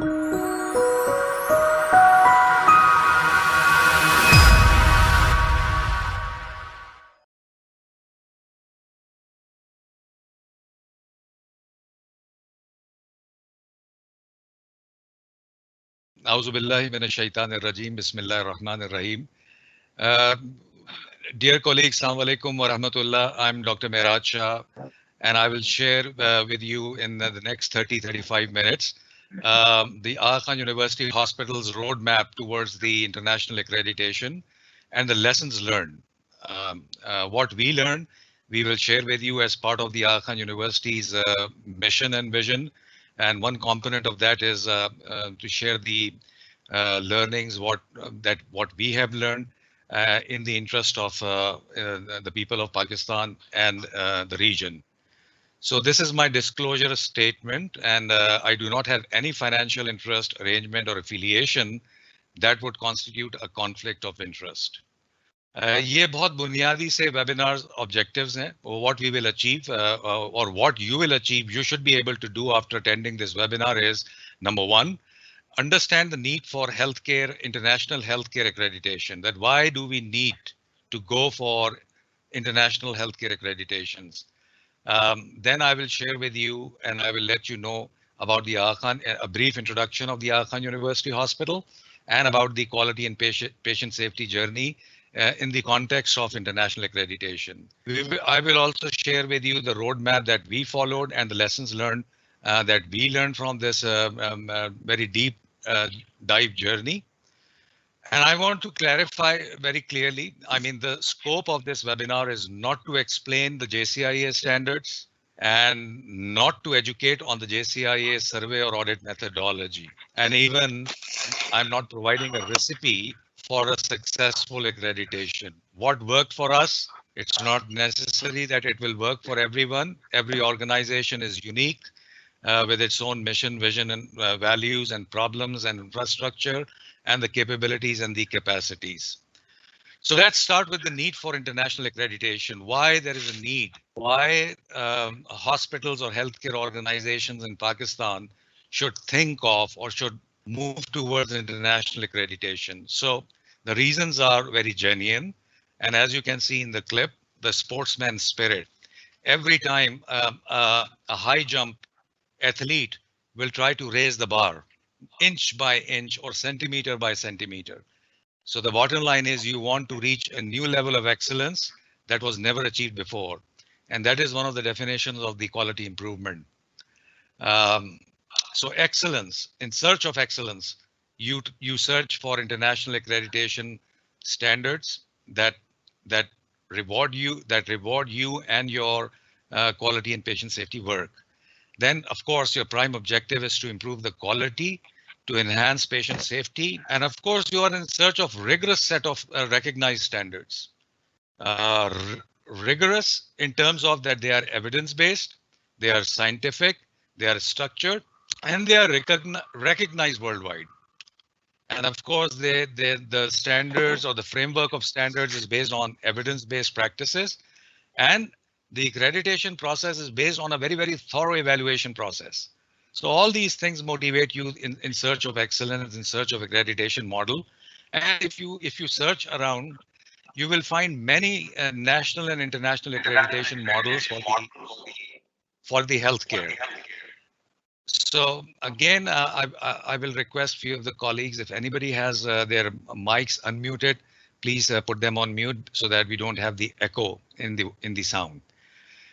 Auzu billahi minash shaitanir rajim. Bismillahir Rahmanir Rahim. Uh, Dear colleagues, Assalamu alaikum wa rahmatullah. I'm Dr. Mehraj Shah, and I will share with you in the next 30-35 minutes the Aga Khan University Hospital's roadmap towards the international accreditation and the lessons learned. What we learned, we will share with you as part of the Aga Khan University's mission and vision. And one component of that is to share the learnings, what we have learned in the interest of the people of Pakistan and the region. So this is my disclosure statement, and I do not have any financial interest, arrangement, or affiliation that would constitute a conflict of interest. ये बहुत बुनियादी से webinars objectives हैं. What we will achieve or what you will achieve, you should be able to do after attending this webinar is, number one, understand the need for healthcare, international healthcare accreditation. That why do we need to go for international healthcare accreditations? Then I will share with you and I will let you know about the Aga Khan, a brief introduction of the Aga Khan University Hospital and about the quality and patient safety journey in the context of international accreditation. I will also share with you the roadmap that we followed and the lessons learned that we learned from this very deep dive journey. And I want to clarify very clearly, I mean, the scope of this webinar is not to explain the JCIA standards and not to educate on the JCIA survey or audit methodology. And even I'm not providing a recipe for a successful accreditation. What worked for us, it's not necessary that it will work for everyone. Every organization is unique with its own mission, vision, and values and problems and infrastructure and the capabilities and the capacities. So let's start with the need for international accreditation. Why there is a need? Why hospitals or healthcare organizations in Pakistan should think of or should move towards international accreditation? So the reasons are very genuine. And as you can see in the clip, the sportsman spirit. Every time a high jump athlete will try to raise the bar inch by inch or centimeter by centimeter. So the bottom line is you want to reach a new level of excellence that was never achieved before. And that is one of the definitions of the quality improvement. So excellence, in search of excellence, you search for international accreditation standards that reward you and your quality and patient safety work. Then, of course, your prime objective is to improve the quality, to enhance patient safety, and of course, you are in search of rigorous set of recognized standards. Rigorous in terms of that they are evidence-based, they are scientific, they are structured, and they are recognized worldwide. And of course, the standards or the framework of standards is based on evidence-based practices, and the accreditation process is based on a very, very thorough evaluation process. So all these things motivate you in search of excellence, in search of accreditation model. And if you search around, you will find many national and international accreditation models for the healthcare. So again, I will request few of the colleagues, if anybody has their mics unmuted, please put them on mute so that we don't have the echo in the sound.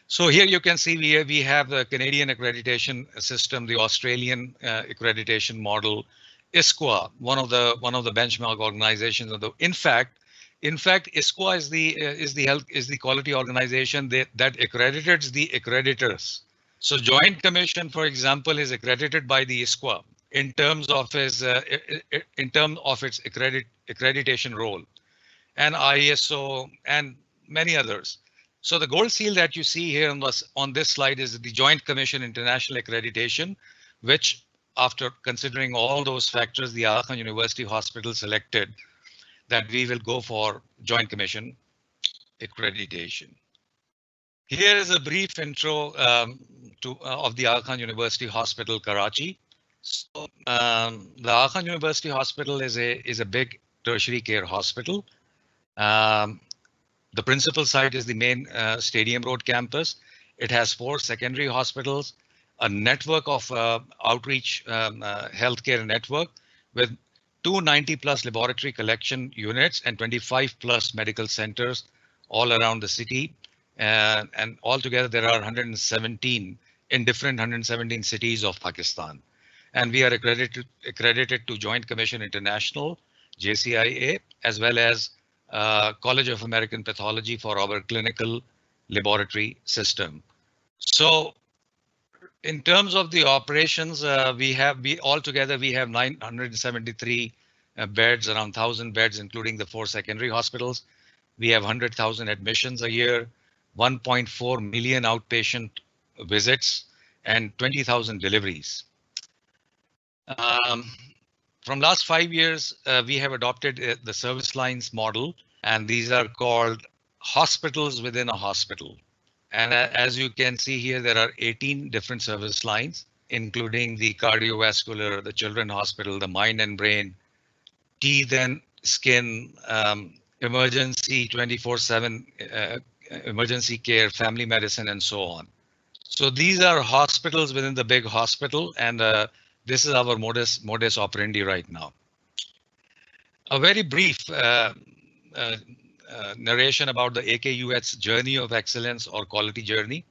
So here you can see we have the Canadian accreditation system, the Australian accreditation model, ISQA, one of the benchmark organizations. In fact, ISQA is the quality organization that accredits the accreditors. So Joint Commission, for example, is accredited by the ISQA in terms of its accreditation role, and ISO and many others. So the gold seal that you see here on this slide is the Joint Commission International Accreditation, which after considering all those factors, the Aga Khan University Hospital selected that we will go for Joint Commission accreditation. Here is a brief intro of the Aga Khan University Hospital, Karachi. So the Aga Khan University Hospital is a big tertiary care hospital. Um, the principal site is the main Stadium Road campus. It has 4 secondary hospitals, a network of outreach healthcare network with 290 plus laboratory collection units and 25 plus medical centers all around the city. And altogether, there are 117 in different 117 cities of Pakistan. And we are accredited to Joint Commission International, JCIA, as well as College of American Pathology for our clinical laboratory system. So in terms of the operations, we altogether we have 973 beds, around 1,000 beds, including the 4 secondary hospitals. We have 100,000 admissions a year, 1.4 million outpatient visits, and 20,000 deliveries. From last 5 years, we have adopted the service lines model, and these are called hospitals within a hospital. And as you can see here, there are 18 different service lines, including the cardiovascular, the children's hospital, the mind and brain, teeth and skin, emergency 24/7 emergency care, family medicine, and so on. So these are hospitals within the big hospital, and this is our modus operandi right now. A very brief narration about the AKUH's journey of excellence or quality journey.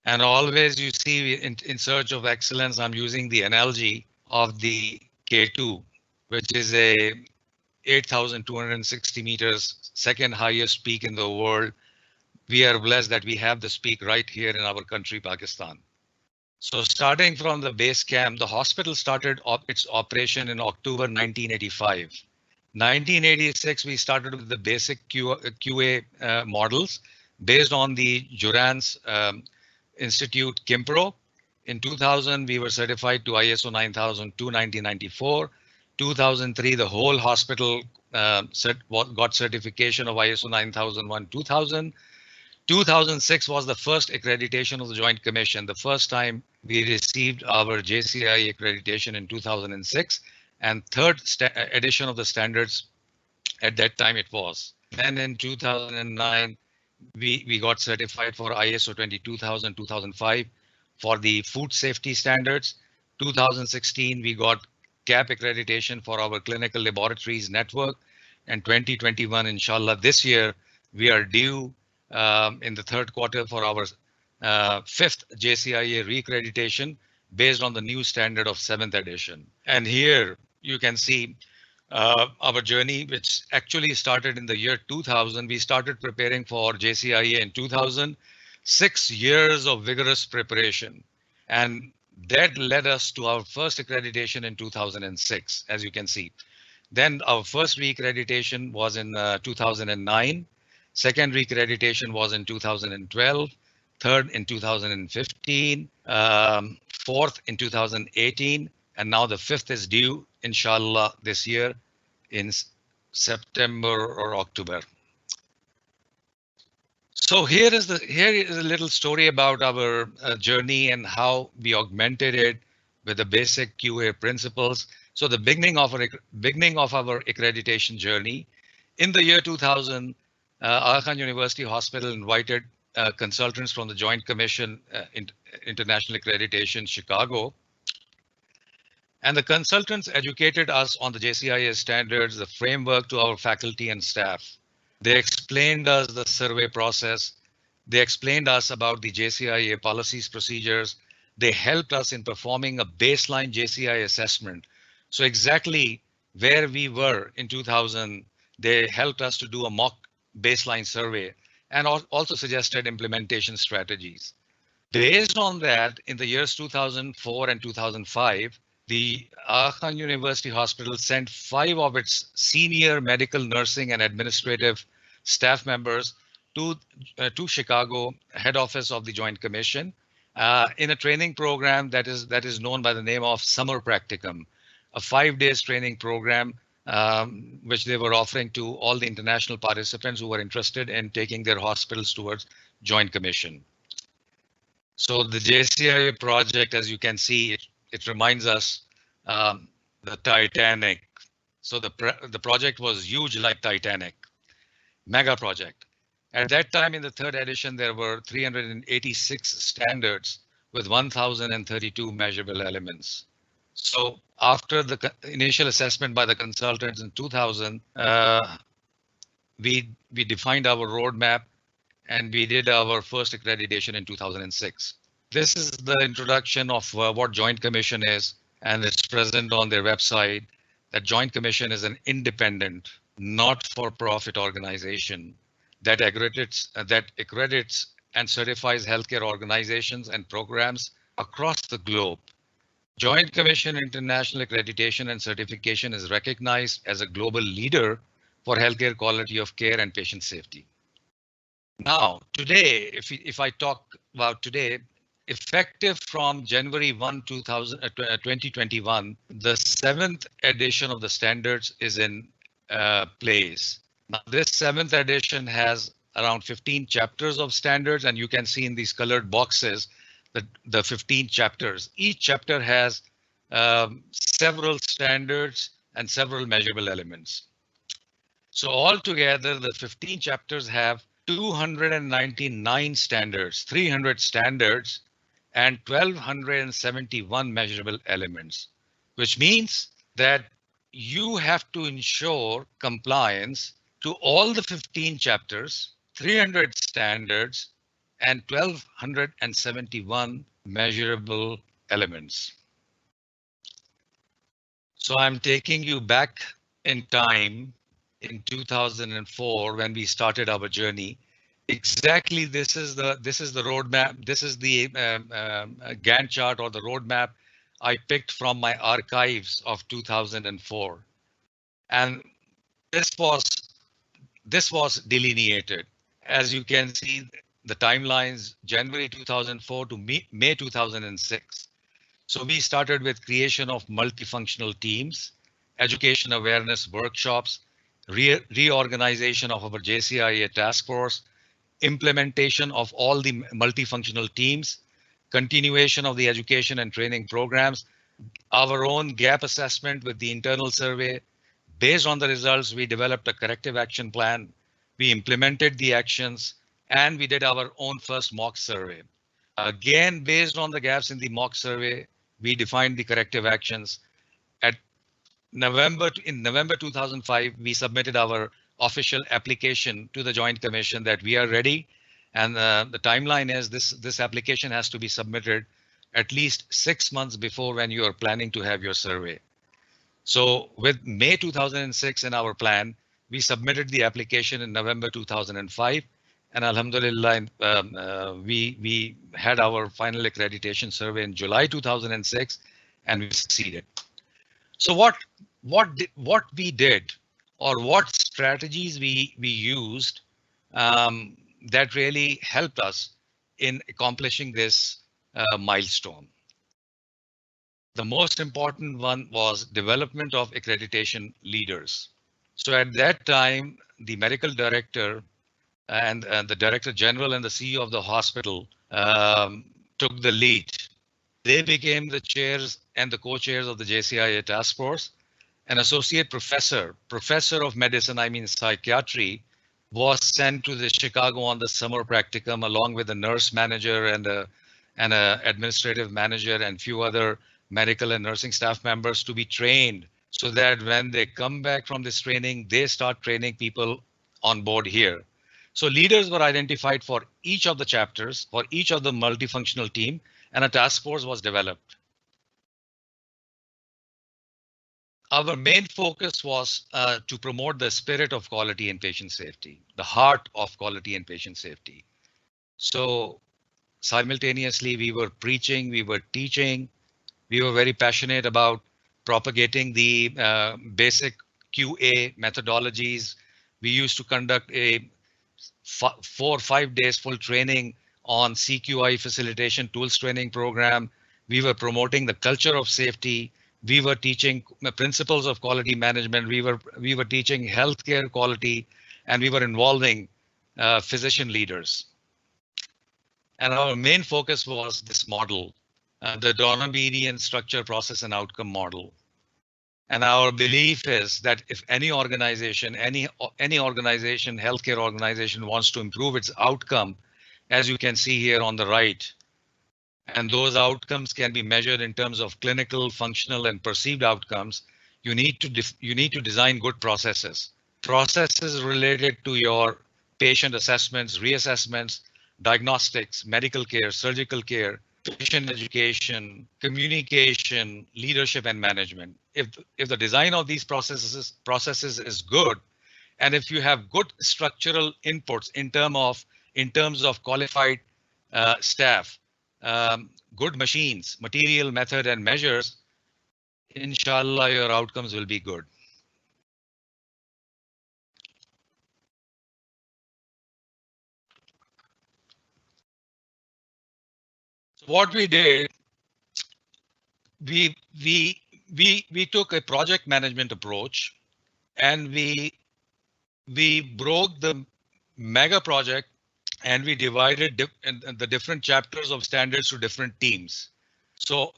And always you see in search of excellence, I'm using the analogy of the K2, which is a 8,260 meters, second highest peak in the world. We are blessed that we have this peak right here in our country, Pakistan. So starting from the base camp, the hospital started its operation in October 1985. 1986, we started with the basic QA models based on the Jurans Institute Kimpro. In 2000, we were certified to ISO 9002 1994. 2003, the whole hospital got certification of ISO 9001 2000. 2006 was the first accreditation of the Joint Commission. The first time we received our JCI accreditation in 2006, and third edition of the standards at that time it was. Then in 2009, we got certified for ISO 22000 2005 for the food safety standards. 2016, we got CAP accreditation for our clinical laboratories network. And 2021, inshallah, this year, we are due in the third quarter for our 5th JCIA reaccreditation based on the new standard of 7th edition. And here you can see our journey, which actually started in the year 2000. We started preparing for JCIA in 2000, 6 years of vigorous preparation. And that led us to our first accreditation in 2006, as you can see. Then our first reaccreditation was in 2009. Second reaccreditation was in 2012, third in 2015, fourth in 2018, and now the 5th is due, inshallah, this year in September or October. So here is a little story about our journey and how we augmented it with the basic QA principles. So the beginning of our accreditation journey, in the year 2000, Aga Khan University Hospital invited consultants from the Joint Commission International Accreditation, Chicago. And the consultants educated us on the JCIA standards, the framework to our faculty and staff. They explained us the survey process. They explained us about the JCIA policies, procedures. They helped us in performing a baseline JCIA assessment. So exactly where we were in 2000, they helped us to do a mock baseline survey and also suggested implementation strategies. Based on that, in the years 2004 and 2005, the Aga Khan University Hospital sent 5 of its senior medical, nursing, and administrative staff members to Chicago, head office of the Joint Commission, in a training program that is known by the name of Summer Practicum, a 5-day training program which they were offering to all the international participants who were interested in taking their hospitals towards Joint Commission. So the JCIA project, as you can see, it reminds us the Titanic. So the project was huge like Titanic, mega project. At that time in the third edition, there were 386 standards with 1,032 measurable elements. So after the initial assessment by the consultants in 2000, we defined our roadmap and we did our first accreditation in 2006. This is the introduction of what Joint Commission is, and it's present on their website. That Joint Commission is an independent, not-for-profit organization that accredits and certifies healthcare organizations and programs across the globe. Joint Commission International Accreditation and Certification is recognized as a global leader for healthcare quality of care and patient safety. Now, today, if I talk about today, effective from January 1, 2021, the 7th edition of the standards is in place. Now, this 7th edition has around 15 chapters of standards, and you can see in these colored boxes the 15 chapters. Each chapter has several standards and several measurable elements. So altogether, the 15 chapters have 299 standards, 300 standards, and 1,271 measurable elements, which means that you have to ensure compliance to all the 15 chapters, 300 standards, and 1,271 measurable elements. So I'm taking you back in time in 2004 when we started our journey. Exactly, this is the roadmap. This is the Gantt chart or the roadmap I picked from my archives of 2004, and this was delineated. As you can see, the timelines January 2004 to May 2006. So we started with creation of multifunctional teams, education awareness workshops, reorganization of our JCIA task force, implementation of all the multifunctional teams, continuation of the education and training programs, our own gap assessment with the internal survey. Based on the results, we developed a corrective action plan. We implemented the actions, and we did our own first mock survey. Again, based on the gaps in the mock survey, we defined the corrective actions. In November 2005, we submitted our official application to the Joint Commission that we are ready. And the timeline is this application has to be submitted at least 6 months before when you are planning to have your survey. So with May 2006 in our plan, we submitted the application in November 2005. And Alhamdulillah, we had our final accreditation survey in July 2006, and we succeeded. So what we did, or what strategies we used that really helped us in accomplishing this milestone. The most important one was development of accreditation leaders. So at that time, the medical director and the director general and the CEO of the hospital took the lead. They became the chairs and the co-chairs of the JCIA task force. An associate professor of medicine, I mean psychiatry, was sent to the Chicago on the summer practicum along with a nurse manager and a administrative manager and few other medical and nursing staff members to be trained, so that when they come back from this training, they start training people on board here. So leaders were identified for each of the chapters, for each of the multifunctional team, and a task force was developed. Our main focus was to promote the spirit of quality and patient safety, the heart of quality and patient safety. So simultaneously, we were preaching, we were teaching, we were very passionate about propagating the basic QA methodologies. We used to conduct a 4 or 5 days full training on CQI facilitation tools training program. We were promoting the culture of safety. We were teaching principles of quality management. We were teaching healthcare quality, and we were involving physician leaders. And our main focus was this model, the Donner-Median structure, process, and outcome model. And our belief is that if any organization, healthcare organization wants to improve its outcome, as you can see here on the right, and those outcomes can be measured in terms of clinical, functional, and perceived outcomes, you need to design good processes. Processes related to your patient assessments, reassessments, diagnostics, medical care, surgical care, patient education, communication, leadership, and management. If the design of these processes is good, and if you have good structural inputs in terms of qualified staff, good machines, material, method, and measures, inshallah, your outcomes will be good. So what we did, we took a project management approach, and we broke the mega project, and we divided the different chapters of standards to different teams. So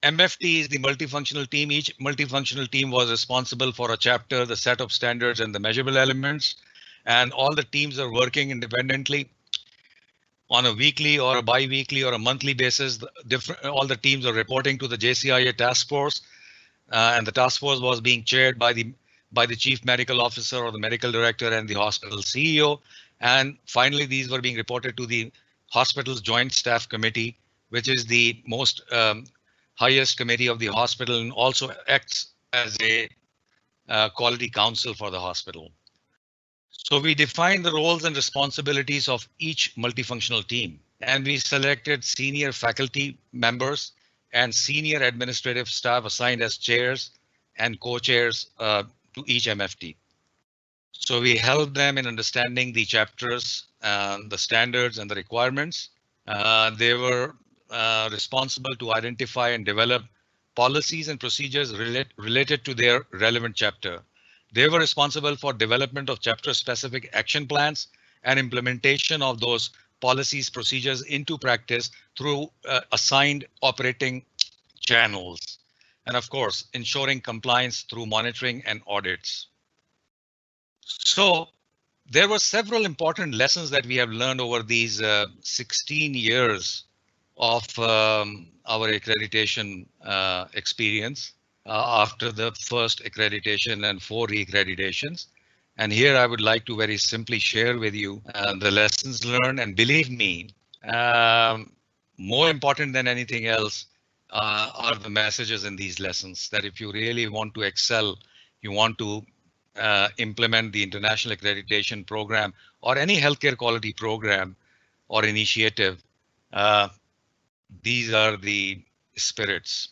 MFT is the multifunctional team. Each multifunctional team was responsible for a chapter, the set of standards, and the measurable elements. And all the teams are working independently on a weekly or a bi-weekly or a monthly basis. All the teams are reporting to the JCIA task force, and the task force was being chaired by the chief medical officer or the medical director and the hospital CEO. And finally, these were being reported to the hospital's joint staff committee, which is the most highest committee of the hospital and also acts as a quality council for the hospital. So we defined the roles and responsibilities of each multifunctional team, and we selected senior faculty members and senior administrative staff assigned as chairs and co-chairs to each MFT. So we helped them in understanding the chapters, the standards, and the requirements. They were responsible to identify and develop policies and procedures related to their relevant chapter. They were responsible for development of chapter-specific action plans and implementation of those policies, procedures into practice through assigned operating channels. And of course, ensuring compliance through monitoring and audits. So there were several important lessons that we have learned over these 16 years of our accreditation experience after the first accreditation and 4 re-accreditations. And here I would like to very simply share with you the lessons learned. And believe me, more important than anything else are the messages in these lessons, that if you really want to excel, you want to implement the international accreditation program or any healthcare quality program or initiative, these are the spirits.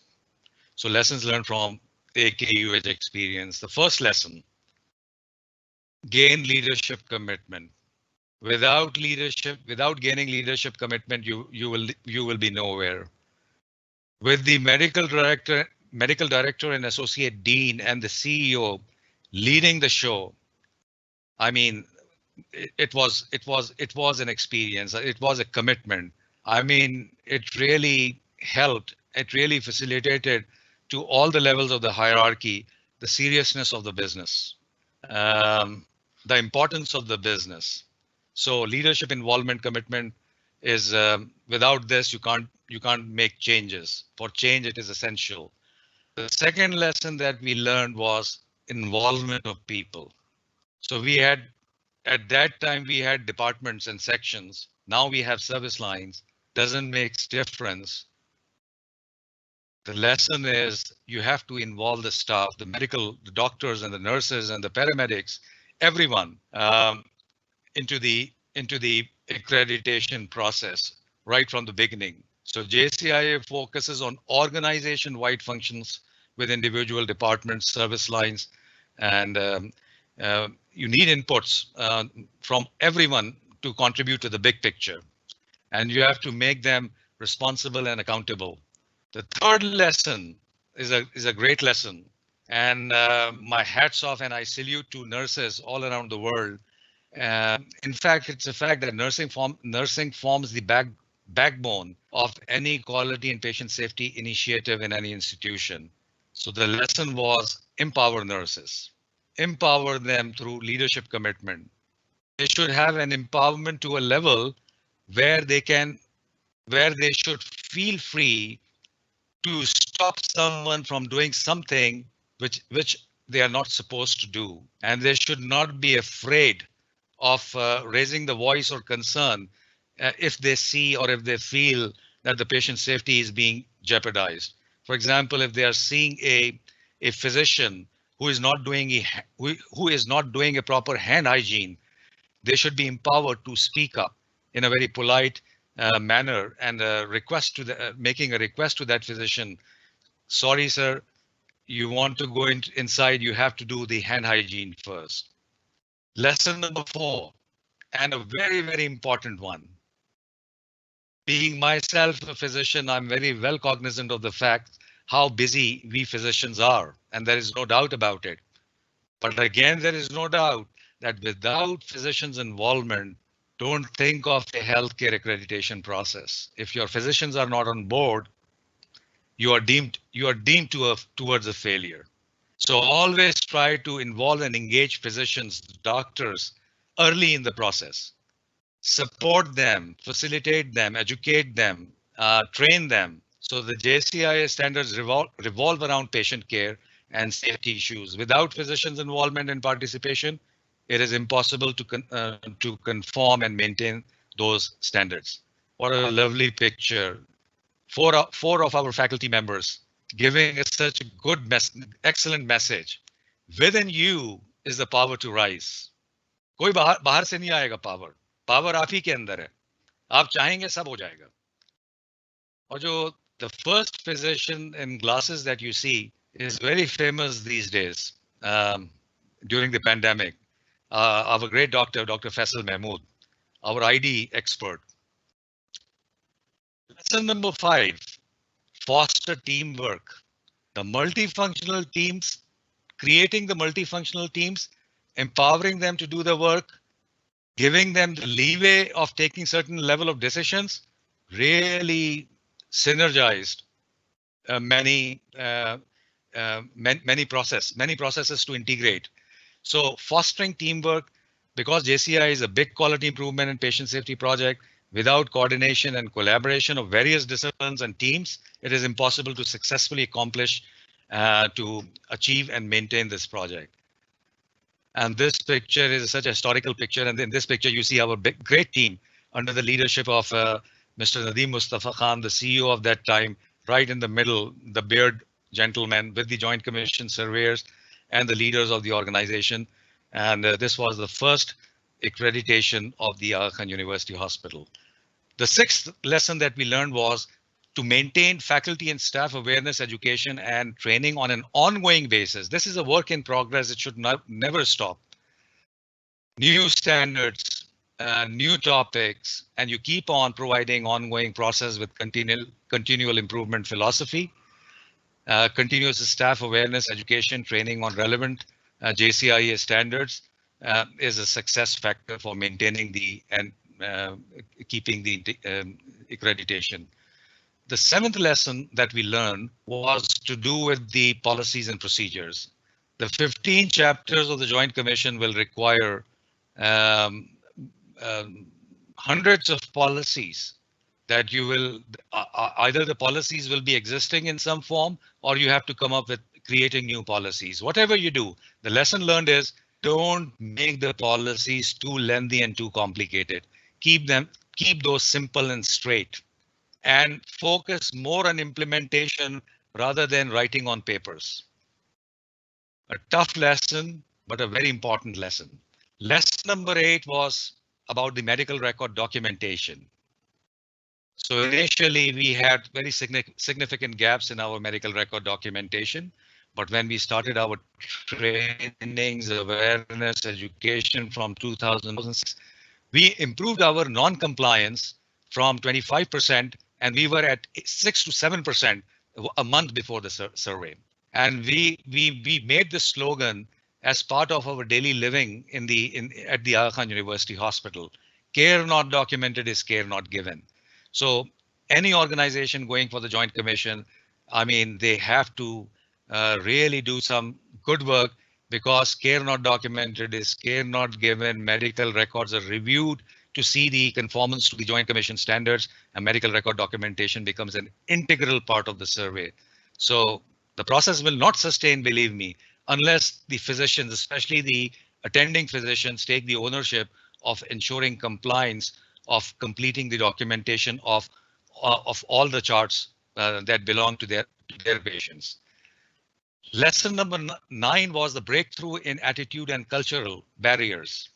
So lessons learned from AKUH experience. The first lesson, gain leadership commitment. Without leadership, without gaining leadership commitment, you will be nowhere. With the medical director and associate dean and the CEO leading the show, I mean, it was an experience. It was a commitment. I mean, it really helped. It really facilitated to all the levels of the hierarchy the seriousness of the business, the importance of the business. So leadership involvement commitment is without this you can't make changes. For change, it is essential. The second lesson that we learned was involvement of people. So we had, at that time, we had departments and sections. Now we have service lines. Doesn't make difference. The lesson is you have to involve the staff, the doctors and the nurses and the paramedics, everyone into the accreditation process right from the beginning. So JCIA focuses on organization-wide functions with individual departments, service lines, and you need inputs from everyone to contribute to the big picture, and you have to make them responsible and accountable. The third lesson is a great lesson, and my hats off and I salute to nurses all around the world. In fact, it's a fact that nursing forms the backbone of any quality and patient safety initiative in any institution. So the lesson was empower nurses, empower them through leadership commitment. They should have an empowerment to a level where where they should feel free to stop someone from doing something which they are not supposed to do, and they should not be afraid of raising the voice or concern if they see or if they feel that the patient safety is being jeopardized. For example, if they are seeing a physician who is not doing who is not doing a proper hand hygiene, they should be empowered to speak up in a very polite manner and making a request to that physician. Sorry, sir, you want to go inside, you have to do the hand hygiene first. Lesson number 4, and a very, very important one. Being myself a physician, I'm very well cognizant of the fact how busy we physicians are, and there is no doubt about it. But again, there is no doubt that without physicians' involvement, don't think of a healthcare accreditation process. If your physicians are not on board, you are deemed towards a failure. So always try to involve and engage physicians, doctors early in the process. Support them, facilitate them, educate them, train them. So the JCIA standards revolve around patient care and safety issues. Without physicians' involvement and participation, it is impossible to conform and maintain those standards. What a lovely picture. Four of our faculty members giving us such a excellent message. Within you is the power to rise. कोई बाहर से नहीं आएगा power आप ही के अंदर है, आप चाहेंगे सब हो जाएगा. और जो the first physician in glasses that you see is very famous these days during the pandemic. Our great doctor, Dr. Faisal Mahmood, our ID expert. Lesson number 5, foster teamwork. The multifunctional teams, creating the multifunctional teams, empowering them to do the work, giving them the leeway of taking certain level of decisions, really synergized many processes to integrate. So fostering teamwork, because JCI is a big quality improvement and patient safety project, without coordination and collaboration of various disciplines and teams, it is impossible to successfully accomplish to achieve and maintain this project. And this picture is such a historical picture. And in this picture, you see our great team under the leadership of Mr. Nadeem Mustafa Khan, the CEO of that time, right in the middle, the beard gentleman with the Joint Commission surveyors and the leaders of the organization. And this was the first accreditation of the Aga Khan University Hospital. The 6th lesson that we learned was to maintain faculty and staff awareness, education, and training on an ongoing basis. This is a work in progress. It should never stop. New standards, new topics, and you keep on providing ongoing process with continual improvement philosophy. Continuous staff awareness, education, training on relevant JCIA standards is a success factor for maintaining and keeping the accreditation. The 7th lesson that we learned was to do with the policies and procedures. The 15 chapters of the Joint Commission will require hundreds of policies that you will either the policies will be existing in some form or you have to come up with creating new policies. Whatever you do, the lesson learned is don't make the policies too lengthy and too complicated. Keep those simple and straight, and focus more on implementation rather than writing on papers. A tough lesson, but a very important lesson. Lesson number 8 was about the medical record documentation. So initially we had very significant gaps in our medical record documentation, but when we started our trainings, awareness, education from 2006, we improved our non-compliance from 25%, and we were at 6 to 7% a month before the survey. And we made this slogan as part of our daily living at the Aga Khan University Hospital. Care not documented is care not given. So any organization going for the Joint Commission, I mean, they have to really do some good work, because care not documented is care not given. Medical records are reviewed to see the conformance to the Joint Commission standards, and medical record documentation becomes an integral part of the survey. So the process will not sustain, believe me, unless the physicians, especially the attending physicians, take the ownership of ensuring compliance, of completing the documentation of all the charts that belong to their patients. Lesson number 9 was the breakthrough in attitude and cultural barriers.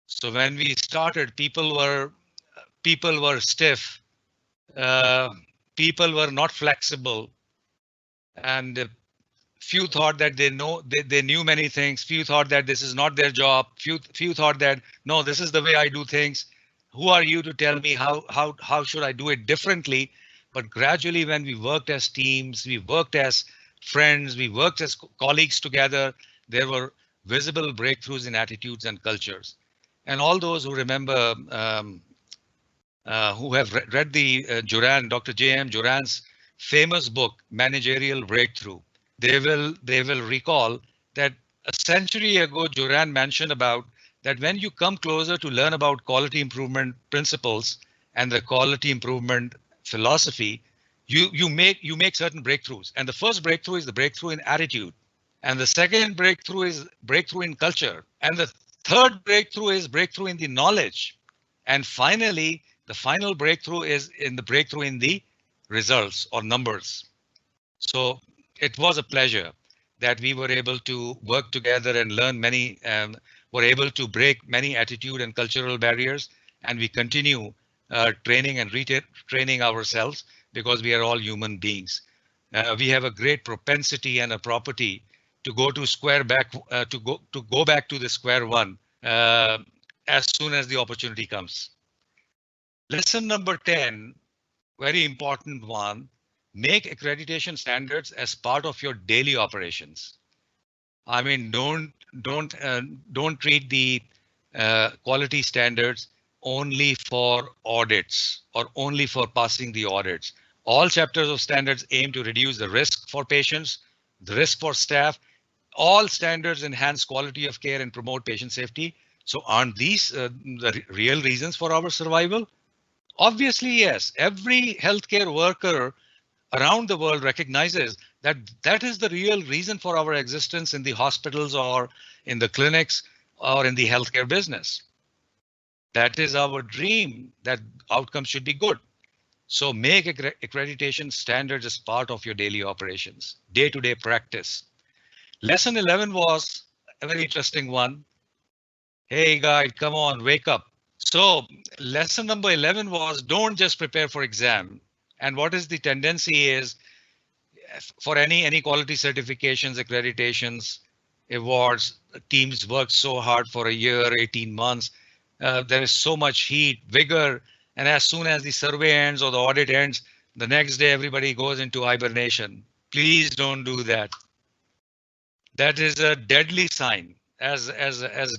So when we started, people were stiff, people were not flexible, and few thought that they knew many things. Few thought that this is not their job. Few thought that no, this is the way I do things. Who are you to tell me how should I do it differently? But gradually, when we worked as teams, we worked as friends, we worked as colleagues together, there were visible breakthroughs in attitudes and cultures. And all those who remember, who have read the Dr. J.M. Juran's famous book, Managerial Breakthrough, they will recall that a century ago, Juran mentioned about that when you come closer to learn about quality improvement principles and the quality improvement philosophy, you make certain breakthroughs. And the first breakthrough is the breakthrough in attitude. And the second breakthrough is breakthrough in culture. And the third breakthrough is breakthrough in the knowledge. And finally, the final breakthrough is in the breakthrough in the results or numbers. So it was a pleasure that we were able to work together and learn many, were able to break many attitude and cultural barriers. And we continue training and retraining ourselves, because we are all human beings. We have a great propensity and a property to go to go back to the square one as soon as the opportunity comes. Lesson number 10, very important one, make accreditation standards as part of your daily operations. I mean, don't treat the quality standards only for audits or only for passing the audits. All chapters of standards aim to reduce the risk for patients, the risk for staff. All standards enhance quality of care and promote patient safety. So aren't these the real reasons for our survival? Obviously, yes. Every healthcare worker around the world recognizes that that is the real reason for our existence in the hospitals or in the clinics or in the healthcare business. That is our dream, that outcomes should be good. So make accreditation standards as part of your daily operations, day-to-day practice. Lesson 11 was a very interesting one. Hey guys, come on, wake up. So lesson number 11 was don't just prepare for exam. And what is the tendency is for any quality certifications, accreditations, awards, teams work so hard for a year, 18 months. There is so much heat, vigor, and as soon as the survey ends or the audit ends, the next day everybody goes into hibernation. Please don't do that. That is a deadly sign. As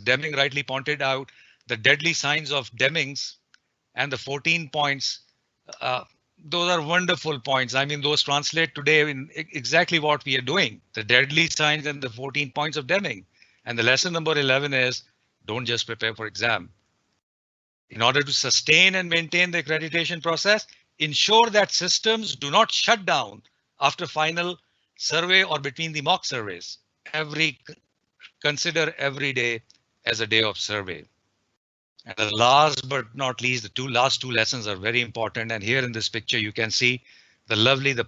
Deming rightly pointed out, the deadly signs of Deming's and the 14 points, those are wonderful points. I mean, those translate today in exactly what we are doing, the deadly signs and the 14 points of Deming. And the lesson number 11 is don't just prepare for exam. In order to sustain and maintain the accreditation process, ensure that systems do not shut down after final survey or between the mock surveys. Consider every day as a day of survey. And the last but not least, the last two lessons are very important. And here in this picture, you can see the lovely, the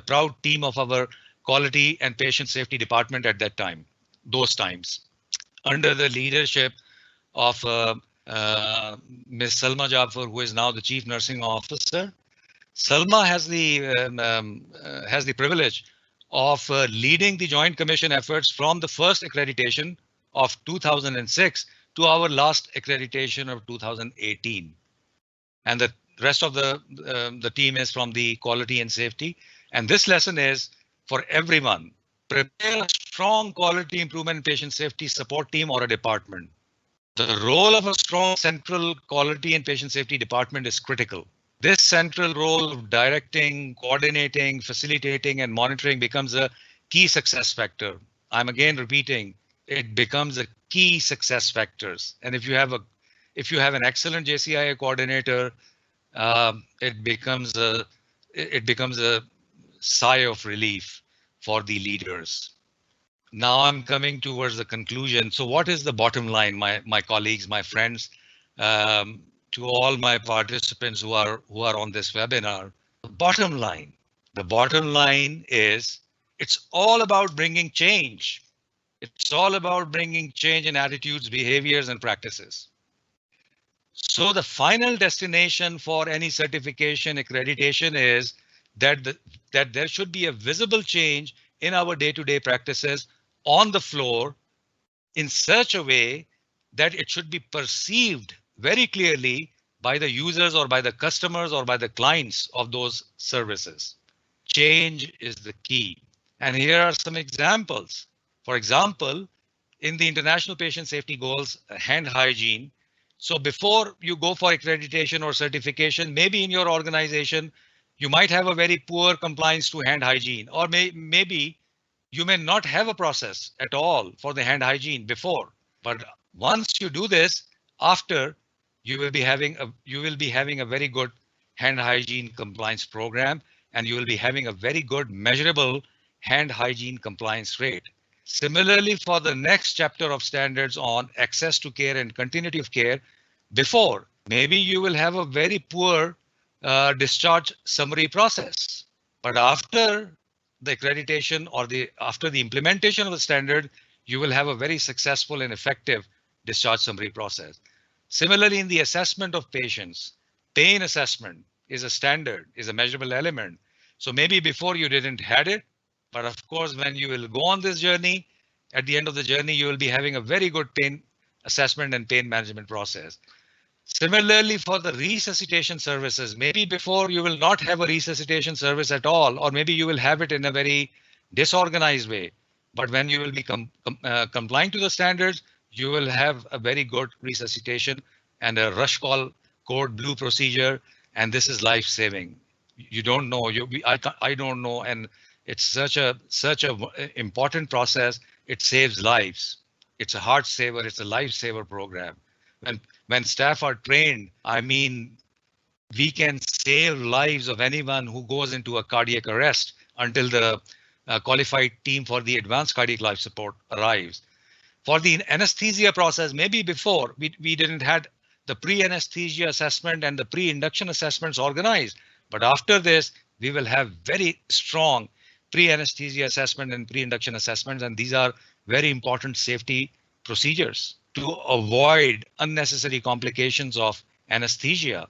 proud team of our quality and patient safety department at that time, those times, under the leadership of Ms. Salma Jafar, who is now the Chief Nursing Officer. Salma has the privilege of leading the Joint Commission efforts from the first accreditation of 2006 to our last accreditation of 2018. And the rest of the team is from the quality and safety. And this lesson is for everyone. Prepare a strong quality improvement and patient safety support team or a department. The role of a strong central quality and patient safety department is critical. This central role of directing, coordinating, facilitating, and monitoring becomes a key success factor. I'm again repeating, it becomes a key success factors. And if you have an excellent JCIA coordinator, it becomes a sigh of relief for the leaders. Now I'm coming towards the conclusion. So what is the bottom line, my colleagues, my friends, to all my participants who are on this webinar? The bottom line is it's all about bringing change. It's all about bringing change in attitudes, behaviors, and practices. So the final destination for any certification accreditation is that there should be a visible change in our day-to-day practices on the floor in such a way that it should be perceived very clearly by the users or by the customers or by the clients of those services. Change is the key. And here are some examples. For example, in the International Patient Safety Goals, hand hygiene. So before you go for accreditation or certification, maybe in your organization, you might have a very poor compliance to hand hygiene, or maybe you may not have a process at all for the hand hygiene before. But once you do this, after you will be having a very good hand hygiene compliance program, and you will be having a very good measurable hand hygiene compliance rate. Similarly, for the next chapter of standards on access to care and continuity of care, before maybe you will have a very poor discharge summary process, but after the accreditation or after the implementation of the standard, you will have a very successful and effective discharge summary process. Similarly, in the assessment of patients, pain assessment is a standard, is a measurable element. So maybe before you didn't had it, but of course, when you will go on this journey, at the end of the journey, you will be having a very good pain assessment and pain management process. Similarly, for the resuscitation services, maybe before you will not have a resuscitation service at all, or maybe you will have it in a very disorganized way. But when you will be complying to the standards, you will have a very good resuscitation and a rush call code blue procedure. And this is life saving. You don't know, I don't know. And it's such a important process. It saves lives. It's a heart saver. It's a lifesaver program. When staff are trained, I mean, we can save lives of anyone who goes into a cardiac arrest until the qualified team for the advanced cardiac life support arrives. For the anesthesia process, maybe before we didn't had the pre-anesthesia assessment and the pre-induction assessments organized, but after this, we will have very strong pre-anesthesia assessment and pre-induction assessments, and these are very important safety procedures to avoid unnecessary complications of anesthesia.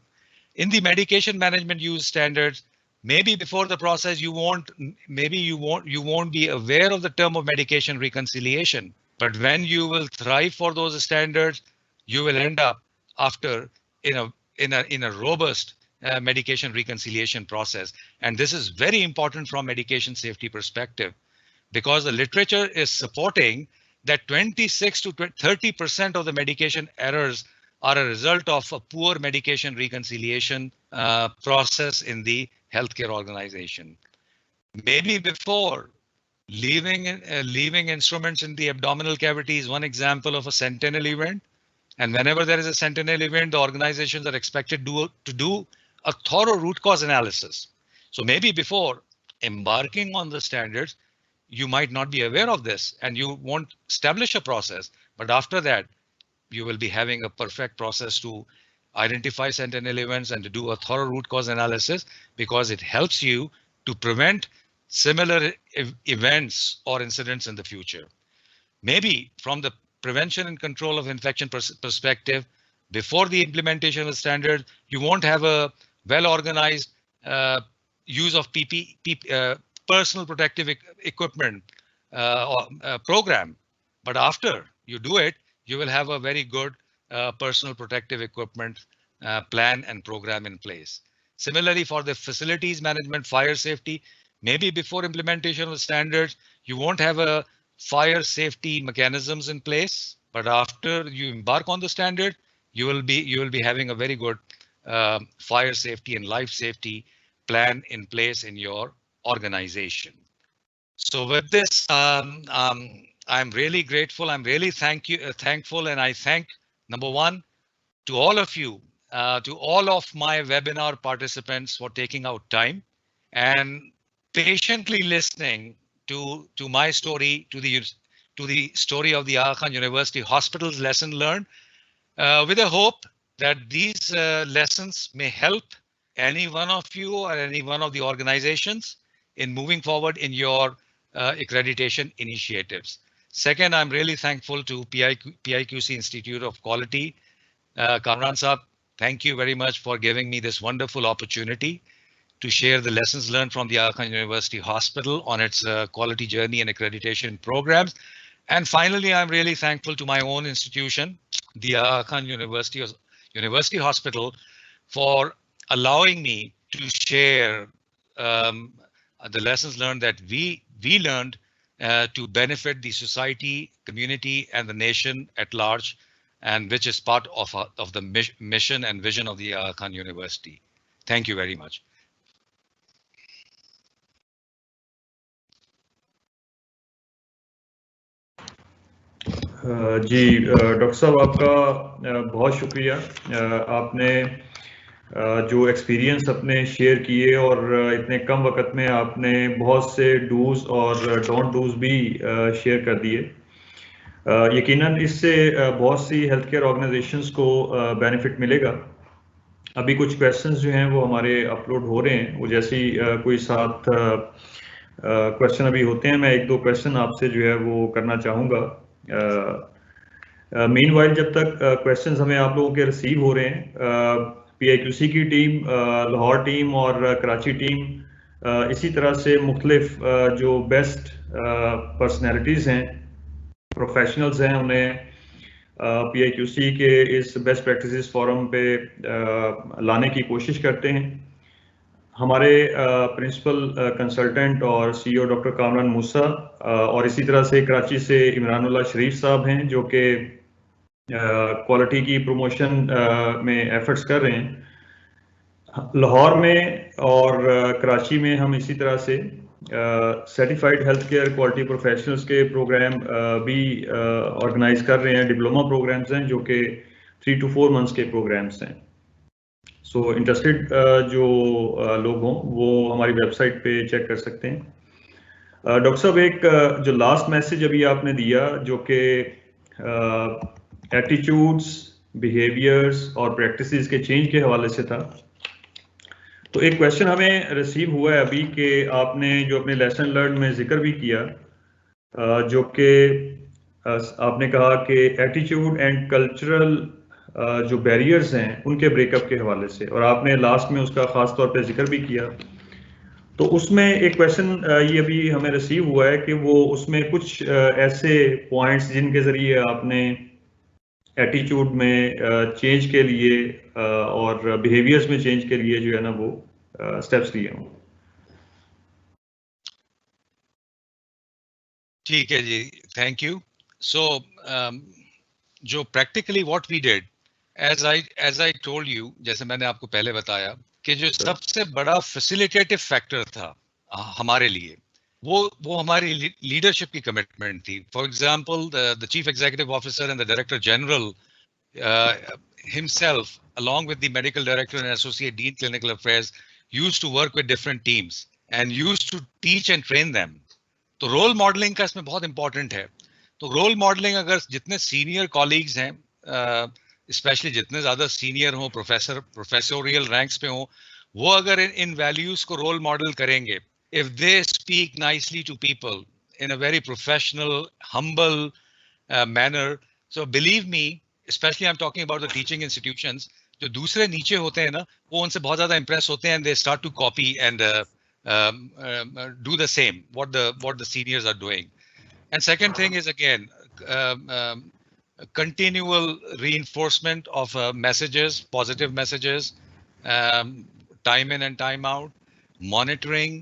In the medication management use standards, maybe before the process you won't be aware of the term of medication reconciliation, but when you will thrive for those standards, you will end up after in a robust medication reconciliation process. And this is very important from medication safety perspective, because the literature is supporting that 26 to 30% of the medication errors are a result of a poor medication reconciliation process in the healthcare organization. Maybe before, leaving instruments in the abdominal cavity is one example of a sentinel event. And whenever there is a sentinel event, the organizations are expected to do a thorough root cause analysis. So maybe before embarking on the standards, you might not be aware of this and you won't establish a process. But after that, you will be having a perfect process to identify sentinel events and to do a thorough root cause analysis, because it helps you to prevent similar events or incidents in the future. Maybe from the prevention and control of infection perspective, before the implementation of the standard, you won't have a well-organized use of personal protective equipment program. But after you do it, you will have a very good personal protective equipment plan and program in place. Similarly, for the facilities management, fire safety, maybe before implementation of the standards, you won't have a fire safety mechanisms in place, but after you embark on the standard, you will be having a very good fire safety and life safety plan in place in your organization. So with this, I'm really grateful. I'm really thankful, and I thank number one to all of you, to all of my webinar participants for taking out time and patiently listening to my story, to the story of the Aga Khan University Hospital's lesson learned, with a hope that these lessons may help any one of you or any one of the organizations in moving forward in your accreditation initiatives. Second, I'm really thankful to PIQC Institute of Quality. Kamran Saab, thank you very much for giving me this wonderful opportunity to share the lessons learned from the Aga Khan University Hospital on its quality journey and accreditation programs. And finally, I'm really thankful to my own institution, the Aga Khan University Hospital, for allowing me to share the lessons learned that we learned to benefit the society, community, and the nation at large, and which is part of the mission and vision of the Aga Khan University. Thank you very much. जी doctor साहब, आपका बहुत शुक्रिया। आपने जो experience अपने share किए और इतने कम वक्त में आपने बहुत से डूज और डोंट डूज भी शेयर कर दिए। यकीनन इससे बहुत सी हेल्थ केयर ऑर्गेनाइजेशंस को बेनिफिट मिलेगा। अभी कुछ क्वेश्चंस जो हैं वो हमारे अपलोड हो रहे हैं, वो जैसे ही कोई साथ क्वेश्चन अभी होते हैं, मैं एक दो क्वेश्चन आपसे जो है वो करना चाहूँगा। मीनवाइल जब तक क्वेश्चंस हमें आप लोगों के रिसीव हो रहे हैं, PIQC की टीम, लाहौर टीम और कराची टीम इसी तरह से मुख्तलिफ जो बेस्ट पर्सनैलिटीज़ हैं, प्रोफेशनल्स हैं, उन्हें PIQC के इस बेस्ट प्रैक्टिसेस फोरम पे लाने की कोशिश करते हैं। हमारे प्रिंसिपल कंसल्टेंट और CEO डॉक्टर कामरान मूसा और इसी तरह से कराची से इमरानुल्लाह शरीफ साहब हैं, जो कि क्वालिटी की प्रमोशन में एफर्ट्स कर रहे हैं। लाहौर में और कराची में हम इसी तरह से certified health care quality professionals के प्रोग्राम भी ऑर्गेनाइज कर रहे हैं। डिप्लोमा प्रोग्राम्स हैं जो कि 3 to 4 मंथ्स के प्रोग्राम्स हैं। सो इंटरेस्टेड जो लोग हों वो हमारी वेबसाइट पे चेक कर सकते हैं। डॉक्टर साहब, एक जो लास्ट मैसेज अभी आपने दिया जो कि एटीट्यूड्स, बिहेवियर्स और प्रैक्टिसेस के चेंज के हवाले से था, तो एक क्वेश्चन हमें रिसीव हुआ है अभी कि आपने जो अपने लेसन लर्न में जिक्र भी किया, जो कि आपने कहा कि एटीट्यूड एंड कल्चरल जो बैरियर्स हैं उनके ब्रेकअप के हवाले से, और आपने लास्ट में उसका ख़ास तौर पे जिक्र भी किया। तो उसमें एक क्वेश्चन ये अभी हमें रिसीव हुआ है कि वो उसमें कुछ ऐसे पॉइंट्स जिनके ज़रिए आपने एटीट्यूड में चेंज के लिए और बिहेवियर्स में चेंज के लिए जो है ना वो स्टेप्स लिए हों। ठीक है जी, थैंक यू। सो जो practically what we did, as I told you, जैसे मैंने आपको पहले बताया कि जो सबसे बड़ा फैसिलिटेटिव फैक्टर था हमारे लिए, वो हमारी लीडरशिप की कमिटमेंट थी। For example, the chief executive officer and the director general himself, along with the medical director and associate dean clinical affairs, used to work with different teams and used to teach and train them. तो role modelling का इसमें बहुत important है। तो role modelling, अगर जितने senior colleagues हैं, specially जितने ज्यादा सीनियर हों, प्रोफेसोरियल रैंक्स पे हों, वो अगर इन वैल्यूज को रोल मॉडल करेंगे, if they speak nicely to people in a very professional, humble manner, so believe me, specially I am talking about the teaching institutions, जो दूसरे नीचे होते हैं ना, वो उनसे बहुत ज्यादा इंप्रेस होते हैं, and they start to copy and do the same what the seniors are doing. And second thing is, again, continual reinforcement of messages, positive messages, time in and time out, monitoring,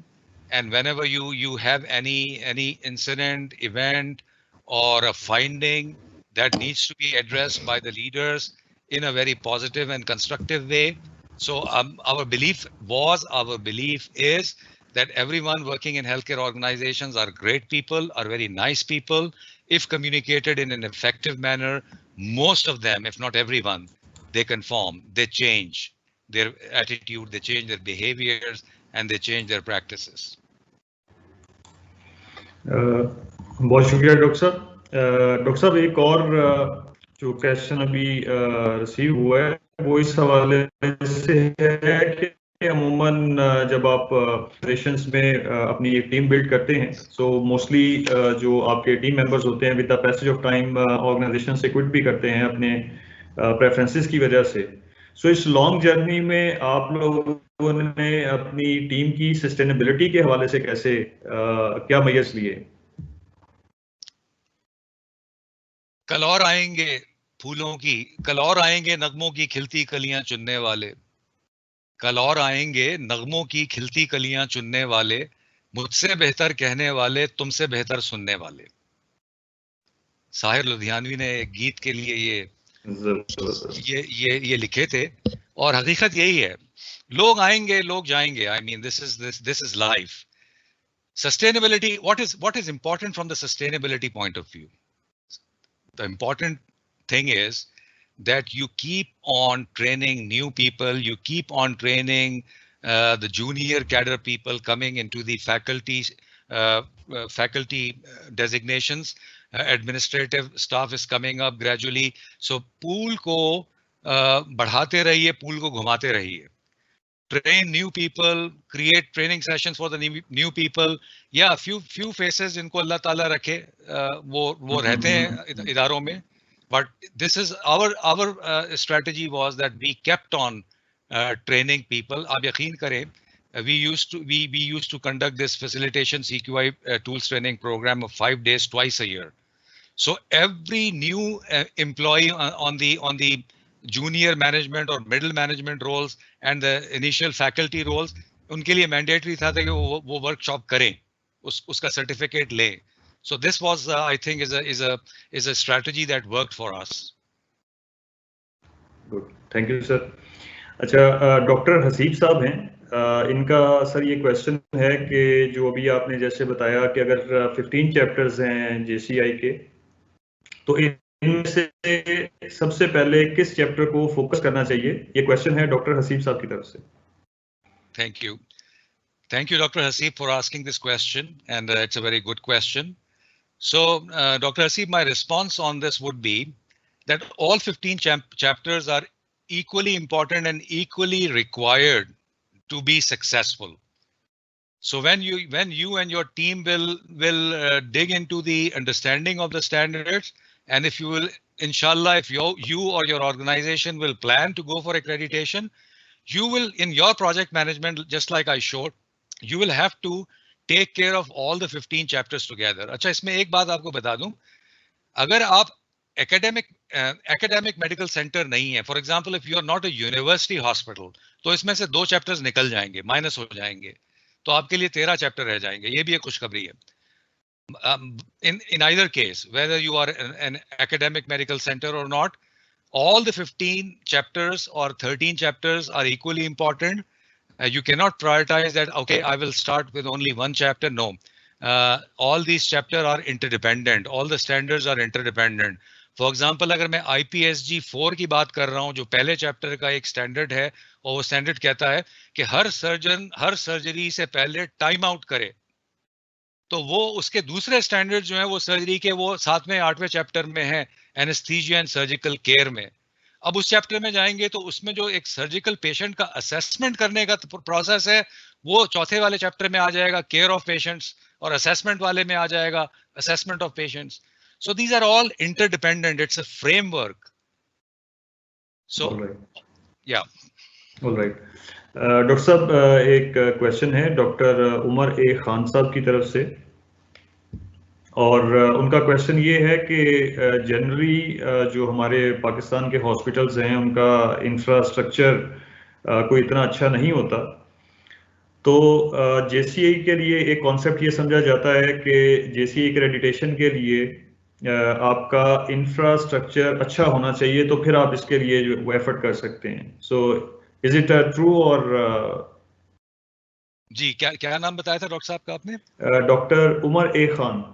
and whenever you have any incident, event, or a finding that needs to be addressed by the leaders in a very positive and constructive way, So our belief is that everyone working in healthcare organizations are great people, are very nice people. If communicated in an effective manner, most of them, if not everyone, they conform, they change their attitude, they change their behaviors, and they change their practices. बहुत शुक्रिया doctor साहब। Doctor साहब एक और जो question अभी receive हुआ है वो इस हवाले से है कि अमूमन जब आप ऑपरेशंस में अपनी एक टीम बिल्ड करते हैं, सो मोस्टली जो आपके टीम मेंबर्स होते हैं with the passage of time organisation से क्विट भी करते हैं अपने प्रेफरेंसेस की वजह से। सो इस लॉन्ग जर्नी में आप लोगों ने अपनी टीम की सस्टेनेबिलिटी के हवाले से कैसे क्या मेजर्स लिए? कल और आएंगे फूलों की, कल और आएंगे नगमों की खिलती कलियां चुनने वाले, कल और आएंगे नगमों की खिलती कलियां चुनने वाले, मुझसे बेहतर कहने वाले, तुमसे बेहतर सुनने वाले। साहिर लुधियानवी ने एक गीत के लिए ये लिखे थे, और हकीकत यही है, लोग आएंगे लोग जाएंगे। I mean this is life. Sustainability, what is important from the sustainability point of view? The important thing is that you keep on training new people, you keep on training the junior cadre people coming into the faculty designations. Administrative staff is coming up gradually. So pool को बढ़ाते रहिए, pool को घुमाते रहिए. Train new people, create training sessions for the new people. Yeah, few faces जिनको अल्लाह ताला रखे वो रहते हैं इदारों में, but this is our strategy was that we kept on training people. आप यकीन करें, we used to conduct this facilitation CQI tools training program of 5 days twice a year. So every new employee on the junior management or middle management roles and the initial faculty roles, उनके लिए mandatory था कि वो workshop करें, उसका certificate लें. So this was I think is a strategy that worked for us. Good, thank you sir. अच्छा, doctor Haseeb साहब हैं, इनका सर ये क्वेश्चन है कि जो अभी आपने जैसे बताया कि अगर 15 चैप्टर्स हैं JCI के, तो इनमें से सबसे पहले किस चैप्टर को फोकस करना चाहिए? ये क्वेश्चन है डॉक्टर हसीब साहब की तरफ से। Thank you Dr. Haseeb for asking this question, and it's a very good question. So Dr. Haseeb, my response on this would be that all 15 chapters are equally important and equally required to be successful. So when you and your team will dig into the understanding of the standards, and if you will, inshallah, if you or your organization will plan to go for accreditation, you will, in your project management, just like I showed, you will have to take care of all the 15 chapters together. अच्छा, इसमें एक बात आपको बता दूं, अगर आप academic medical center नहीं है, for example, if you are not a university hospital, तो इसमें से 2 chapters निकल जाएंगे, माइनस हो जाएंगे, तो आपके लिए 13 चैप्टर रह जाएंगे। ये भी एक खुशखबरी है। In either case, whether you are an academic medical center or not, all the 15 chapters or 13 chapters are equally important. You cannot prioritize that, okay, I will start with only one chapter. No, all these chapters are interdependent. All the standards are interdependent. For example, अगर मैं IPSG 4 की बात कर रहा हूं, जो पहले chapter का एक स्टैंडर्ड है, और वो स्टैंडर्ड कहता है कि हर सर्जन हर सर्जरी से पहले टाइम आउट करे, तो वो उसके दूसरे स्टैंडर्ड जो है वो सर्जरी के वो 7वें 8वें चैप्टर में है, एनेस्थीसिया एंड सर्जिकल केयर में। अब उस चैप्टर में जाएंगे तो उसमें जो एक सर्जिकल पेशेंट का असेसमेंट करने का प्रोसेस है वो चौथे वाले चैप्टर में आ जाएगा, केयर ऑफ पेशेंट्स, और असेसमेंट वाले में आ जाएगा assessment of patients. So these are all interdependent. It's a framework. So, all right. Yeah. All right. Doctor साहब, एक क्वेश्चन है डॉक्टर उमर ए खान साहब की तरफ से, और उनका क्वेश्चन ये है कि जनरली जो हमारे पाकिस्तान के हॉस्पिटल्स हैं उनका इंफ्रास्ट्रक्चर कोई इतना अच्छा नहीं होता, तो JCI के लिए एक कॉन्सेप्ट ये समझा जाता है कि JCI एक्रेडिटेशन के लिए आपका इंफ्रास्ट्रक्चर अच्छा होना चाहिए, तो फिर आप इसके लिए जो एफर्ट कर सकते हैं. सो Is it true or जी, क्या क्या नाम बताया था डॉक्टर साहब का आपने? Doctor Umar A Khan?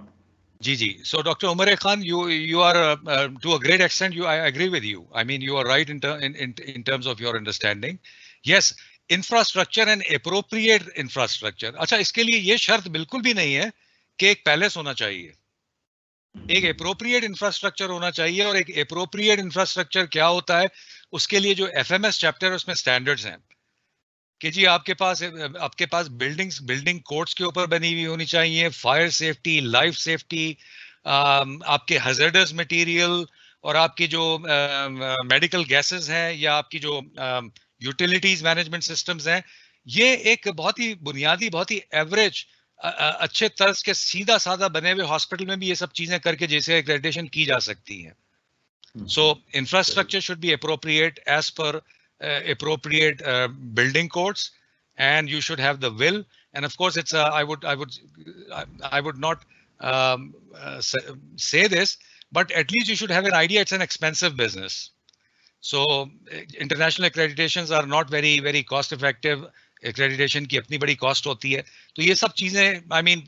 Ji ji. So Dr. Umar Khan, you are to a great extent I agree with you. I mean, you are right in terms of your understanding. Yes, infrastructure and appropriate infrastructure. अच्छा, इसके लिए ये शर्त बिल्कुल भी नहीं है कि एक पैलेस होना चाहिए. एक एप्रोप्रिएट इंफ्रास्ट्रक्चर होना चाहिए, और एक एप्रोप्रिएट इंफ्रास्ट्रक्चर क्या होता है, उसके लिए जो एफएमएस चैप्टर है उसमें स्टैंडर्ड्स हैं कि जी आपके पास बिल्डिंग कोड्स के ऊपर बनी हुई होनी चाहिए, फायर सेफ्टी, लाइफ सेफ्टी, आपके हजार्डस मटेरियल, और आपकी जो मेडिकल गैसेस हैं, या आपकी जो यूटिलिटीज मैनेजमेंट सिस्टम्स हैं, ये एक बहुत ही बुनियादी, बहुत ही एवरेज, अच्छे तर्ज के सीधा साधा बने हुए हॉस्पिटल में भी ये सब चीजें करके जैसे एक्रेडिटेशन की जा सकती हैं. So infrastructure should be appropriate as per appropriate building codes, and you should have the will. And of course, it's I would not say this, but at least you should have an idea. It's an expensive business. So international accreditations are not very cost effective. Accreditation की अपनी बड़ी cost होती है. तो ये सब चीजें, I mean,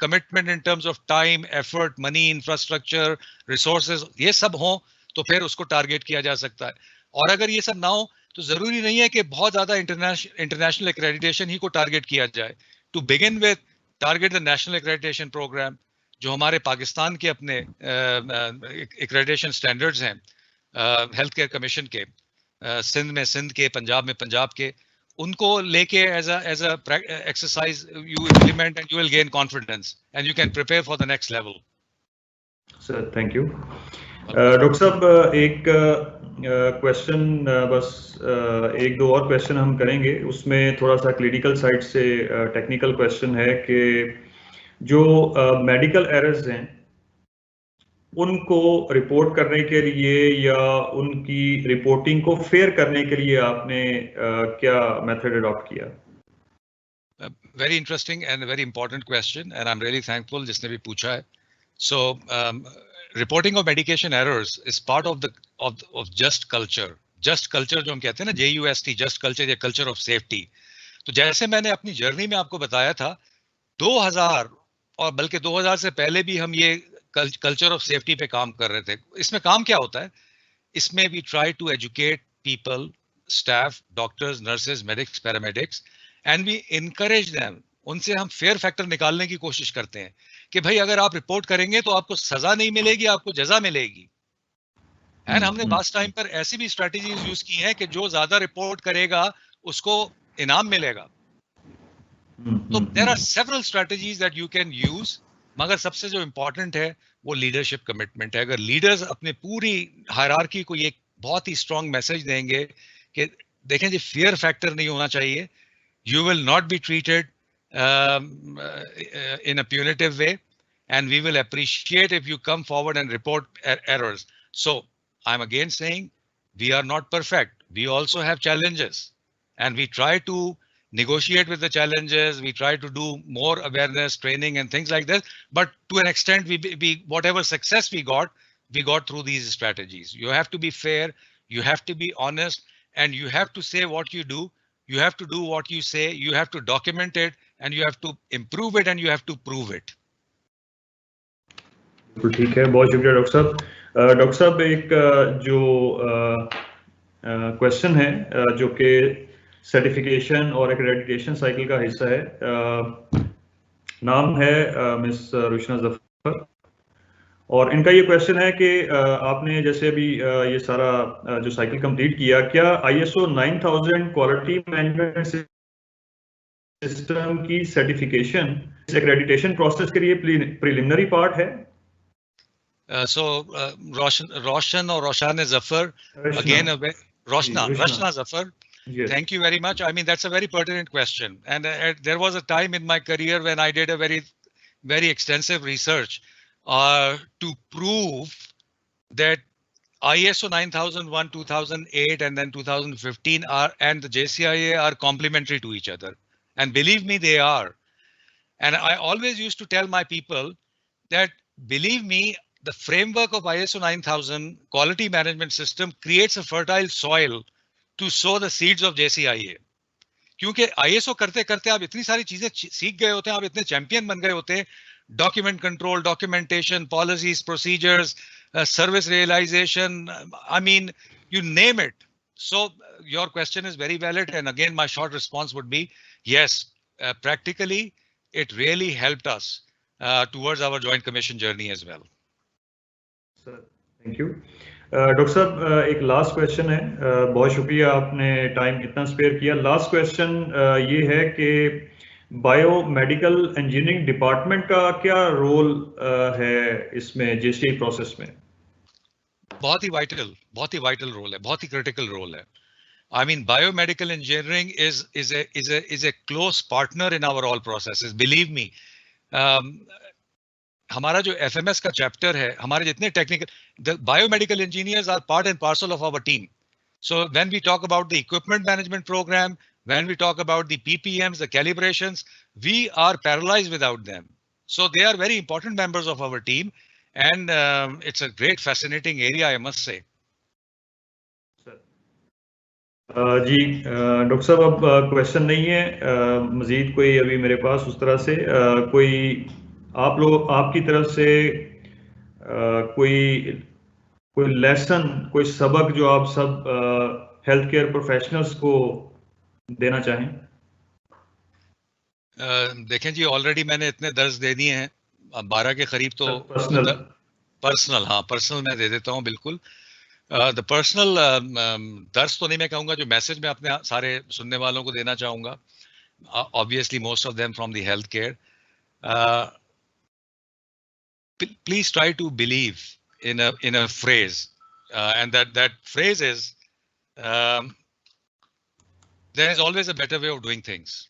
commitment in terms of time, effort, money, infrastructure, resources, ये सब हो तो फिर उसको टारगेट किया जा सकता है. और अगर ये सब ना हो तो जरूरी नहीं है कि बहुत ज्यादा इंटरनेशनल एक्रेडिटेशन ही को टारगेट किया जाए. To begin with, target the national accreditation programme, जो हमारे पाकिस्तान के अपने एक्रेडिटेशन स्टैंडर्ड्स हैं, हेल्थ केयर कमीशन के, सिंध में सिंध के, पंजाब में पंजाब के, उनको लेके as a exercise you implement and you will gain confidence and you can prepare for the next level. Sir thank you. Doctor साहब, एक क्वेश्चन, बस एक दो और क्वेश्चन हम करेंगे, उसमें थोड़ा सा क्लिनिकल साइड से टेक्निकल क्वेश्चन है कि जो मेडिकल एरर्स हैं उनको रिपोर्ट करने के लिए या उनकी रिपोर्टिंग को फेयर करने के लिए आपने क्या मेथड अडॉप्ट किया? Very interesting and very important question, and I am really thankful जिसने भी पूछा है. सो reporting of medication errors is part of just culture. Just culture जो हम कहते हैं ना, JUST, just culture या culture of safety. तो जैसे मैंने अपनी जर्नी में आपको बताया था, 2000 और बल्कि 2000 से पहले भी हम ये कल्चर ऑफ सेफ्टी पे काम कर रहे थे. इसमें काम क्या होता है? इसमें we try to educate people, staff, doctors, nurses, medics, paramedics, and we encourage them. उनसे हम फेयर फैक्टर निकालने की कोशिश करते हैं कि भाई अगर आप रिपोर्ट करेंगे तो आपको सजा नहीं मिलेगी, आपको जजा मिलेगी. एंड हमने पास टाइम पर ऐसी भी स्ट्रेटजीज यूज की हैं कि जो ज्यादा रिपोर्ट करेगा उसको इनाम मिलेगा. तो there are several strategies that you can use, मगर सबसे जो इम्पोर्टेंट है वो लीडरशिप कमिटमेंट है. अगर लीडर्स अपने पूरी हायरार्की को ये बहुत ही स्ट्रॉन्ग मैसेज देंगे कि देखें जी, फियर फैक्टर नहीं होना चाहिए, you will not be treated in a punitive way, and we will appreciate if you come forward and report errors. So I'm again saying we are not perfect. We also have challenges, and we try to negotiate with the challenges. We try to do more awareness training and things like this. But to an extent, we whatever success we got through these strategies. You have to be fair. You have to be honest, and you have to say what you do. You have to do what you say. You have to document it, and you have to improve it, and you have to prove it. ठीक है, बहुत शुक्रिया doctor साहब. Doctor साहब, एक जो question है जो कि सर्टिफिकेशन और एक्रेडिटेशन साइकिल का हिस्सा है, नाम है मिस रुशना जफर, और इनका ये क्वेश्चन है कि आपने जैसे अभी ये सारा जो साइकिल कंप्लीट किया, क्या ISO 9000 क्वालिटी मैनेजमेंट सिस्टम की सर्टिफिकेशन एक्रेडिटेशन प्रोसेस के लिए प्रिलिमिनरी पार्ट है? Roshan or Roshan Zafar, again, Rashna Zafar. Yes. Thank you very much. I mean, that's a very pertinent question. And there was a time in my career when I did a very extensive research to prove that ISO 9001, 2008, and then 2015 and the JCIA are complementary to each other. And believe me, they are. And I always used to tell my people that, believe me, the framework of ISO 9000 quality management system creates a fertile soil to sow the seeds of JCIA. क्योंकि ISO करते करते आप इतनी सारी चीजें सीख गए होते हैं, आप इतने चैंपियन बन गए होते हैं, document control, documentation, policies, procedures, service realization, I mean, you name it. So your question is very valid, and again my short response would be yes, practically it really helped us towards our joint commission journey as well. Sir, thank you. Doctor साहब एक last question है, बहुत शुक्रिया आपने time इतना spare किया. Last question ये है कि बायोमेडिकल इंजीनियरिंग डिपार्टमेंट का क्या रोल है इसमें JCI प्रोसेस में? बहुत ही वाइटल रोल है, बहुत ही क्रिटिकल रोल है. I mean, biomedical engineering is a close partner in our all processes. Believe me, हमारा जो FMS का चैप्टर है, हमारे जितने technical, the biomedical engineers are part and parcel of our team. So when we talk about the equipment management program, when we talk about the PPMs, the calibrations, we are paralyzed without them. So they are very important members of our team, and it's a great, fascinating area, I must say. जी doctor साहब, अब question नहीं है मजीद कोई अभी मेरे पास उस तरह से कोई आप लोग आपकी तरफ से कोई लेसन, कोई सबक जो आप सब हेल्थ केयर प्रोफेशनल्स को देना चाहें? देखें जी, ऑलरेडी मैंने इतने दर्ज दे दिए हैं, 12 के करीब. तो पर्सनल, हाँ पर्सनल मैं दे देता हूँ बिल्कुल. द पर्सनल दर्स तो नहीं मैं कहूँगा, जो मैसेज मैं अपने सारे सुनने वालों को देना चाहूँगा, obviously most of them from the health care. Please try to believe in a phrase, and that phrase is there is always a better way of doing things.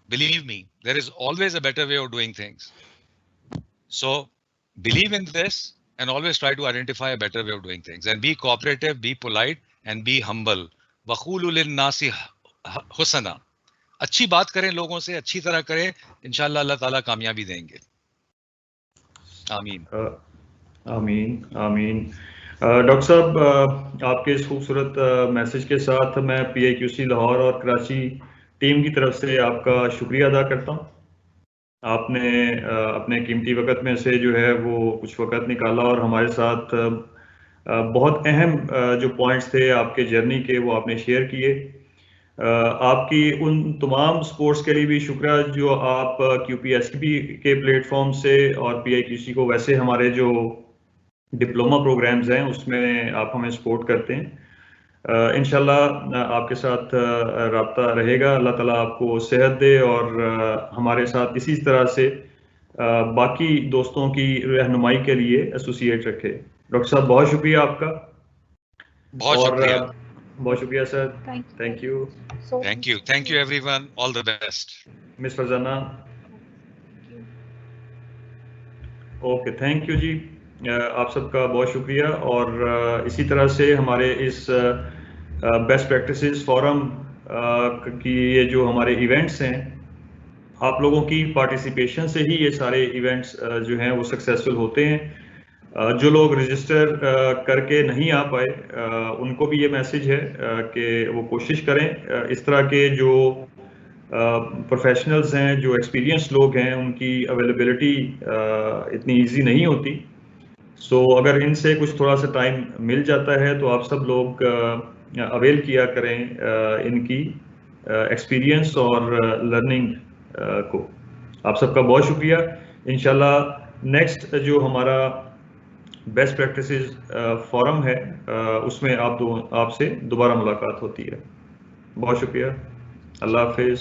Believe me, there is always a better way of doing things. So believe in this and always try to identify a better way of doing things, and be cooperative, be polite, and be humble. वक़ूलु लिन्नासि हुसना. अच्छी बात करें, लोगों से अच्छी तरह करें, इंशाल्लाह अल्लाह ताला कामयाबी देंगे. आमीन. आमीन आमीन. डॉक्टर साहब, आपके इस खूबसूरत मैसेज के साथ मैं PIQC लाहौर और कराची टीम की तरफ से आपका शुक्रिया अदा करता हूँ. आपने अपने कीमती वक्त में से जो है वो कुछ वक्त निकाला और हमारे साथ बहुत अहम जो पॉइंट्स थे आपके जर्नी के, वो आपने शेयर किए. आपकी उन तमाम स्पोर्ट्स के लिए भी शुक्रिया जो आप QPSP के प्लेटफॉर्म से और PIQC को, वैसे हमारे जो डिप्लोमा प्रोग्राम्स हैं उसमें आप हमें सपोर्ट करते हैं. इंशाल्लाह आपके साथ राब्ता रहेगा. अल्लाह ताला आपको सेहत दे और हमारे साथ इसी तरह से बाकी दोस्तों की रहनुमाई के लिए एसोसिएट रखे. डॉक्टर साहब, बहुत शुक्रिया आपका. बहुत शुक्रिया सर. Thank you everyone. All the best. Miss Farzana. Okay, thank you जी. आप सबका बहुत शुक्रिया. और इसी तरह से हमारे इस बेस्ट प्रैक्टिसेस फोरम की ये जो हमारे इवेंट्स हैं, आप लोगों की पार्टिसिपेशन से ही ये सारे इवेंट्स जो हैं वो सक्सेसफुल होते हैं. जो लोग रजिस्टर करके नहीं आ पाए, उनको भी ये मैसेज है कि वो कोशिश करें. इस तरह के जो प्रोफेशनल्स हैं, जो एक्सपीरियंस लोग हैं, उनकी अवेलेबिलिटी इतनी इजी नहीं होती. सो अगर इनसे कुछ थोड़ा सा टाइम मिल जाता है तो आप सब लोग अवेल किया करें इनकी एक्सपीरियंस और लर्निंग को. आप सबका बहुत शुक्रिया. इंशाल्लाह नेक्स्ट जो हमारा बेस्ट प्रैक्टिसेस फोरम है उसमें आपसे दोबारा मुलाकात होती है. बहुत शुक्रिया. अल्लाह हाफिज.